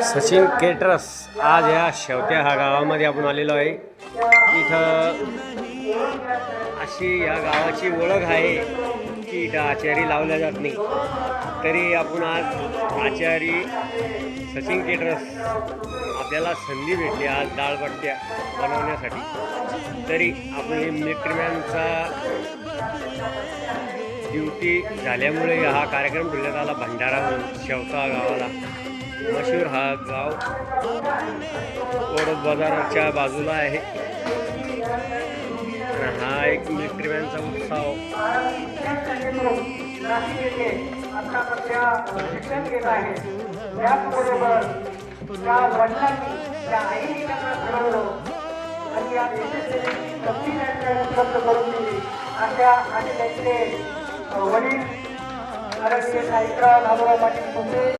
Sachin caterers आज या शेवत्या ह्या गावामध्ये आपण आलेलो आहे। इथं अशी या गावाची ओळख आहे की इथं आचारी लावल्या जात नाही, तरी आपण आज आचारी सचिन केटरर्स आपल्याला संधी भेटली आज डाळबट्ट्या बनवण्यासाठी। तरी आपण मिलिटरीमॅनचा ड्युटी झाल्यामुळे हा कार्यक्रम ठेवण्यात आला भंडारा म्हणून। शेवता गावाला मशहूर हा गाव ओरद बाजाराच्या बाजूला आहे। हा एक मिलिटरीमॅनचा उत्सव वडील आदरणीय साहित्यराव नागोराव पाटील